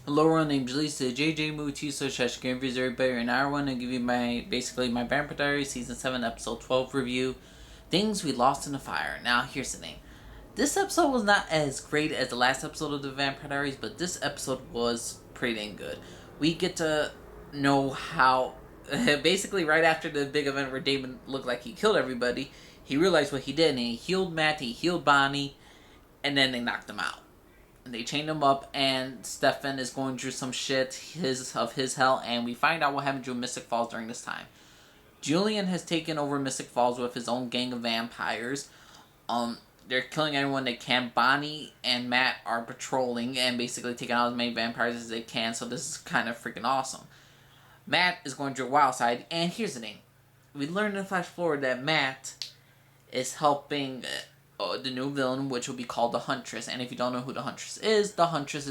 Hello, everyone. Named Lisa JJ Muti Social Game Reviews everybody, and I want to give you my my Vampire Diaries season 7 episode 12 review. Things we lost in the fire. Now here's the thing. This episode was not as great as the last episode of the Vampire Diaries, but this episode was pretty dang good. We get to know how basically right after the big event where Damon looked like he killed everybody, he realized what he did and he healed Matt, he healed Bonnie, and then they knocked him out. They chained him up, and Stefan is going through some shit of his hell, and we find out what happened to Mystic Falls during this time. Julian has taken over Mystic Falls with his own gang of vampires. They're killing everyone they can. Bonnie and Matt are patrolling and basically taking out as many vampires as they can, so this is kind of freaking awesome. Matt is going through a wild side, and here's the thing. We learned in Flash Forward that Matt is helping the new villain, which will be called the Huntress. And if you don't know who the Huntress is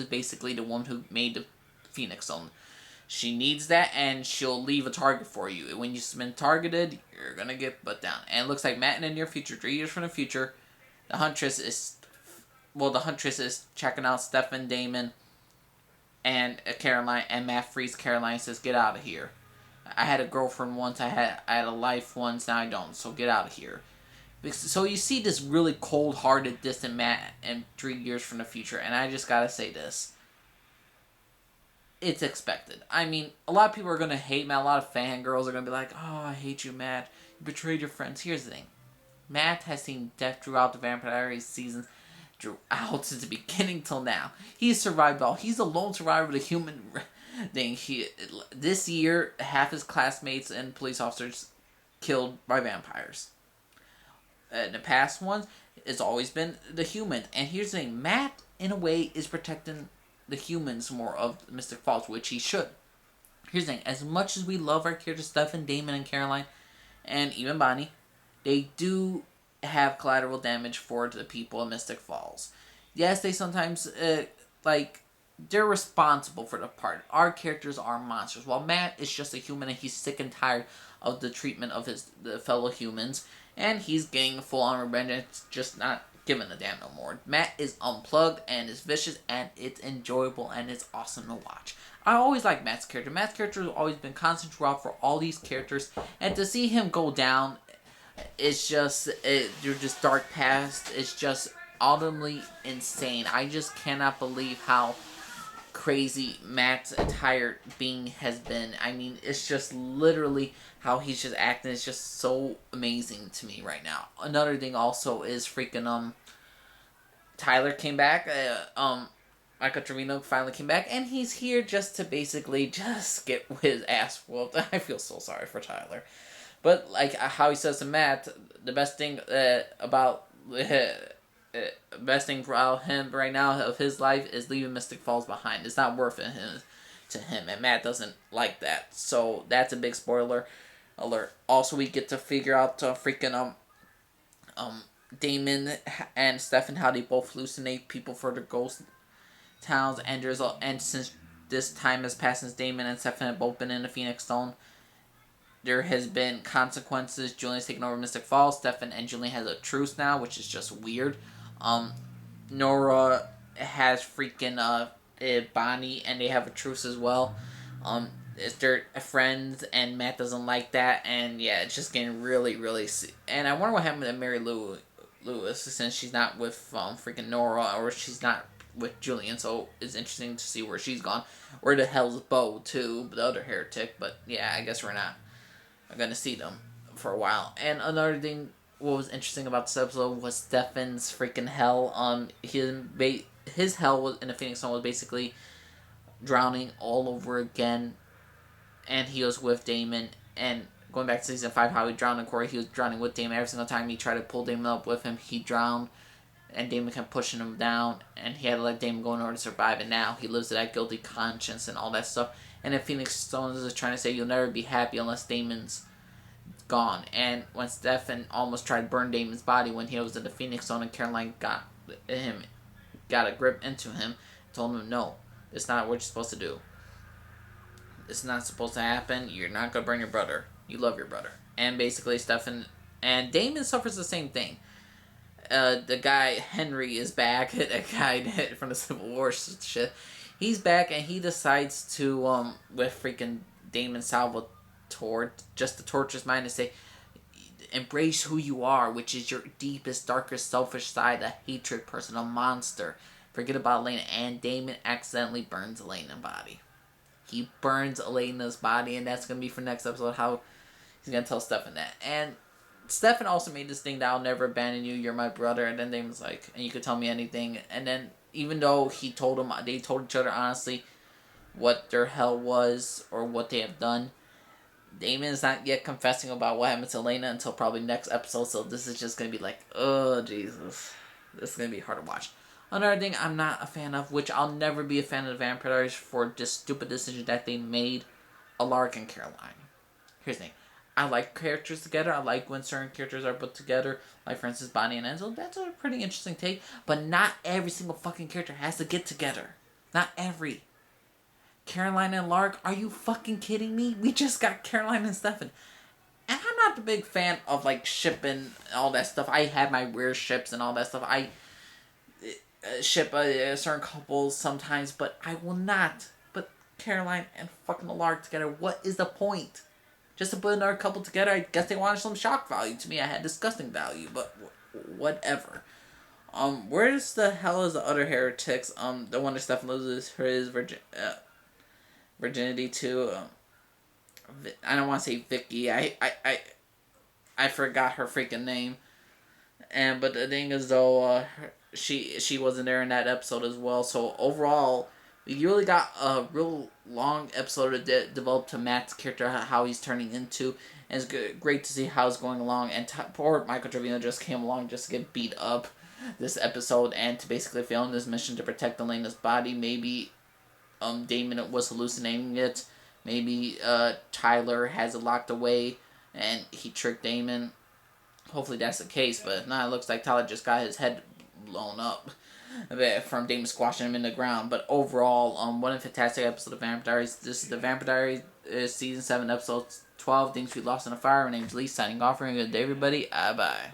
basically the woman who made the Phoenix Stone. She needs that, and she'll leave a target for you. When you've been targeted, you're gonna get put down. And it looks like Matt in the near future, 3 years from the future, the Huntress is checking out Stefan, Damon, and Caroline, and Matt frees Caroline, says, "Get out of here. I had a girlfriend once, I had a life once, now I don't, so get out of here." So you see this really cold-hearted, distant Matt in 3 years from the future, and I just gotta say this. It's expected. I mean, a lot of people are gonna hate Matt. A lot of fangirls are gonna be like, "Oh, I hate you, Matt. You betrayed your friends." Here's the thing. Matt has seen death throughout the Vampire Diaries seasons, throughout since the beginning till now. He's survived all. He's a lone survivor of the human thing. This year, half his classmates and police officers killed by vampires. In the past ones, it's always been the human. And here's the thing, Matt, in a way, is protecting the humans more of Mystic Falls, which he should. Here's the thing, as much as we love our characters, Stefan, Damon, and Caroline, and even Bonnie, they do have collateral damage for the people in Mystic Falls. Yes, they sometimes, they're responsible for the part. Our characters are monsters, while Matt is just a human and he's sick and tired of the treatment of the fellow humans, and he's getting full-on revenge and it's just not giving a damn no more. Matt is unplugged and is vicious and it's enjoyable and it's awesome to watch. I always like Matt's character. Matt's character has always been constant throughout for all these characters, and to see him go down, it's just, you're just dark past, it's just ultimately insane. I just cannot believe how crazy Matt's entire being has been. I mean, it's just literally how he's just acting is just so amazing to me right now. Another thing also is freaking Tyler came back. Michael Trevino finally came back, and he's here just to basically just get his ass whooped. I feel so sorry for Tyler, but like how he says to Matt, the best thing about best thing for him right now of his life is leaving Mystic Falls behind. It's not worth it to him, and Matt doesn't like that. So that's a big spoiler alert. Also, we get to figure out freaking Damon and Stefan, how they both hallucinate people for their ghost towns, and since this time has passed since Damon and Stefan have both been in the Phoenix Stone, there has been consequences. Julian's taken over Mystic Falls. Stefan and Julian has a truce now, which is just weird. Nora has freaking Bonnie, and they have a truce as well. They're friends, and Matt doesn't like that, and yeah, it's just getting really, really. And I wonder what happened to Mary Lewis, since she's not with freaking Nora, or she's not with Julian, so it's interesting to see where she's gone. Where the hell's Bo too, the other heretic? But yeah, I guess we're not gonna see them for a while. And another thing, what was interesting about this episode was Stefan's freaking hell. His hell was in the Phoenix Stone was basically drowning all over again, and he was with Damon. And going back to season 5, how he drowned in Corey, he was drowning with Damon every single time he tried to pull Damon up with him. He drowned, and Damon kept pushing him down, and he had to let Damon go in order to survive. And now he lives with that guilty conscience and all that stuff. And then Phoenix Stones is trying to say you'll never be happy unless Damon's gone. And when Stefan almost tried to burn Damon's body when he was in the Phoenix Stone, and Caroline got a grip into him, told him, "No, it's not what you're supposed to do. It's not supposed to happen. You're not gonna burn your brother. You love your brother." And basically Stefan and Damon suffers the same thing. The guy Henry is back. That guy from the Civil War shit. He's back and he decides to with freaking Damon Salvatore just to torture his mind and say, embrace who you are, which is your deepest, darkest, selfish side, a hatred person, a monster. Forget about Elena. And Damon accidentally burns Elena's body. He burns Elena's body, and that's going to be for next episode, how he's going to tell Stefan that. And Stefan also made this thing that I'll never abandon you, you're my brother, and then Damon's like, and you could tell me anything. And then, even though they told each other honestly what their hell was, or what they have done, Damon is not yet confessing about what happened to Elena until probably next episode, so this is just going to be like, oh, Jesus. This is going to be hard to watch. Another thing I'm not a fan of, which I'll never be a fan of the Vampire Diaries for this stupid decision that they made, Alaric and Caroline. Here's the thing. I like characters together. I like when certain characters are put together. Like, for instance, Bonnie and Enzo. That's a pretty interesting take. But not every single fucking character has to get together. Not every. Caroline and Lark, are you fucking kidding me? We just got Caroline and Stefan. And I'm not the big fan of, like, shipping and all that stuff. I have my weird ships and all that stuff. I ship certain couples sometimes, but I will not put Caroline and fucking Lark together. What is the point? Just to put another couple together, I guess they wanted some shock value. To me, I had disgusting value, but whatever. Where's the hell is the other heretics? The one that Stefan loses his virginity to. I don't want to say Vicky. I forgot her freaking name. But the thing is though, she wasn't there in that episode as well. So overall, we really got a real long episode to develop to Matt's character, how he's turning into. And it's great to see how it's going along. And poor Michael Trevino just came along just to get beat up this episode and to basically fail in this mission to protect Elena's body. Maybe Damon was hallucinating it. Maybe Tyler has it locked away and he tricked Damon. Hopefully that's the case, but if not, it looks like Tyler just got his head blown up from Damon squashing him in the ground. But overall, what a fantastic episode of Vampire Diaries. This is the Vampire Diaries Season 7, Episode 12, Things We Lost in a Fire. My name's Lee, signing off. Have a good day, everybody. Bye.